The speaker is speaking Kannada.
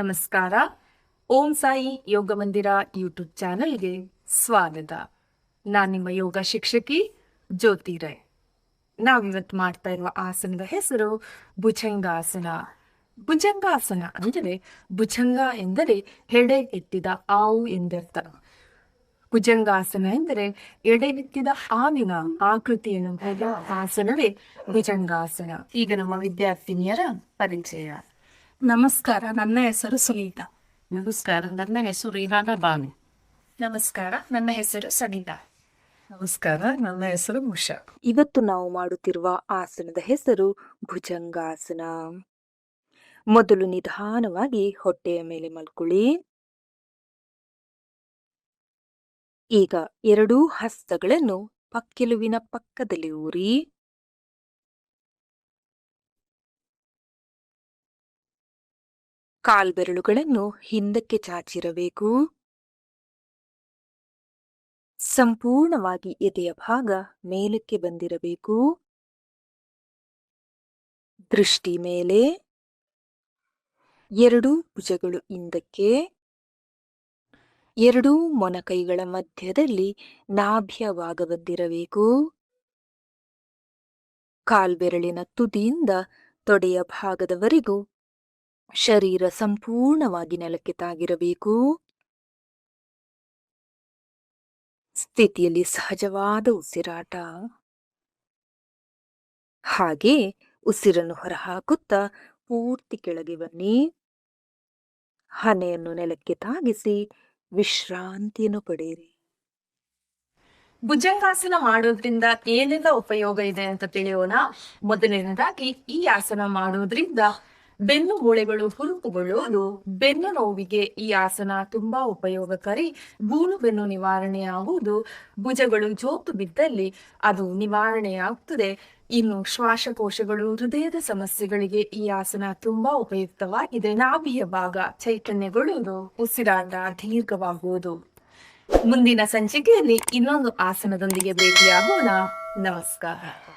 ನಮಸ್ಕಾರ. ಓಂ ಸಾಯಿ ಯೋಗ ಮಂದಿರ ಯೂಟ್ಯೂಬ್ ಚಾನೆಲ್ಗೆ ಸ್ವಾಗತ. ನಾನು ನಿಮ್ಮ ಯೋಗ ಶಿಕ್ಷಕಿ ಜ್ಯೋತಿ ರೈ. ನಾವಿವತ್ತು ಮಾಡ್ತಾ ಇರುವ ಆಸನದ ಹೆಸರು ಭುಜಂಗಾಸನ. ಭುಜಂಗಾಸನ ಅಂದರೆ ಭುಜಂಗ ಎಂದರೆ ಎಡೆ ಎತ್ತಿದ ಹಾವು ಎಂದರ್ಥ. ಭುಜಂಗಾಸನ ಎಂದರೆ ಎಡೆ ಎತ್ತಿದ ಹಾವಿನ ಆಕೃತಿಯನ್ನು ಹೊಂದಿದ ಆಸನವೇ ಭುಜಂಗಾಸನ. ಈಗ ನಮ್ಮ ವಿದ್ಯಾರ್ಥಿನಿಯರ ಪರಿಚಯ. ನಮಸ್ಕಾರ, ನನ್ನ ಹೆಸರು ಸುನೀತಾ. ನಮಸ್ಕಾರ, ನನ್ನ ಹೆಸರು ರಿಹಾನ ಬಾನು. ನಮಸ್ಕಾರ, ನನ್ನ ಹೆಸರು ಸನಿತಾ. ನಮಸ್ಕಾರ, ನನ್ನ ಹೆಸರು ಉಷಾ. ಇವತ್ತು ನಾವು ಮಾಡುತ್ತಿರುವ ಆಸನದ ಹೆಸರು ಭುಜಂಗಾಸನ. ಮೊದಲು ನಿಧಾನವಾಗಿ ಹೊಟ್ಟೆಯ ಮೇಲೆ ಮಲ್ಕೊಳ್ಳಿ. ಈಗ ಎರಡೂ ಹಸ್ತಗಳನ್ನು ಪಕ್ಕೆಲುವಿನ ಪಕ್ಕದಲ್ಲಿ ಊರಿ ಕಾಲ್ಬೆರಳುಗಳನ್ನು ಹಿಂದಕ್ಕೆ ಚಾಚಿರಬೇಕು. ಸಂಪೂರ್ಣವಾಗಿ ಎದೆಯ ಭಾಗ ಮೇಲಕ್ಕೆ ಬಂದಿರಬೇಕು. ದೃಷ್ಟಿ ಮೇಲೆ. ಎರಡೂ ಭುಜಗಳು ಹಿಂದಕ್ಕೆ. ಎರಡೂ ಮೊಣಕೈಗಳ ಮಧ್ಯದಲ್ಲಿ ನಾಭಿಯ ಭಾಗ ಬಂದಿರಬೇಕು. ಕಾಲ್ಬೆರಳಿನ ತುದಿಯಿಂದ ತೊಡೆಯ ಭಾಗದವರೆಗೂ ಶರೀರ ಸಂಪೂರ್ಣವಾಗಿ ನೆಲಕ್ಕೆ ತಾಗಿರಬೇಕು. ಸ್ಥಿತಿಯಲ್ಲಿ ಸಹಜವಾದ ಉಸಿರಾಟ. ಹಾಗೆ ಉಸಿರನ್ನು ಹೊರಹಾಕುತ್ತಾ ಪೂರ್ತಿ ಕೆಳಗೆ ಬನ್ನಿ. ಹಣೆಯನ್ನು ನೆಲಕ್ಕೆ ತಾಗಿಸಿ ವಿಶ್ರಾಂತಿಯನ್ನು ಪಡೆಯಿರಿ. ಭುಜಂಗಾಸನ ಮಾಡೋದ್ರಿಂದ ಏನೆಲ್ಲ ಉಪಯೋಗ ಇದೆ ಅಂತ ತಿಳಿಯೋಣ. ಮೊದಲನೇದಾಗಿ ಈ ಆಸನ ಮಾಡೋದ್ರಿಂದ ಬೆನ್ನು ಮೂಳೆಗಳು ಹುರುಪುಗೊಳ್ಳುವುದು. ಬೆನ್ನು ನೋವಿಗೆ ಈ ಆಸನ ತುಂಬಾ ಉಪಯೋಗಕಾರಿ. ಗೂನು ಬೆನ್ನು ನಿವಾರಣೆ ಆಗುವುದು. ಭುಜಗಳು ಜೋತು ಬಿದ್ದಲ್ಲಿ ಅದು ನಿವಾರಣೆಯಾಗುತ್ತದೆ. ಇನ್ನು ಶ್ವಾಸಕೋಶಗಳು, ಹೃದಯದ ಸಮಸ್ಯೆಗಳಿಗೆ ಈ ಆಸನ ತುಂಬಾ ಉಪಯುಕ್ತವಾಗಿದೆ. ನಾಭಿಯ ಭಾಗ ಚೈತನ್ಯಗೊಳ್ಳುವುದು, ಉಸಿರಾಟ ದೀರ್ಘವಾಗುವುದು. ಮುಂದಿನ ಸಂಚಿಕೆಯಲ್ಲಿ ಇನ್ನೊಂದು ಆಸನದೊಂದಿಗೆ ಭೇಟಿಯಾಗೋಣ. ನಮಸ್ಕಾರ.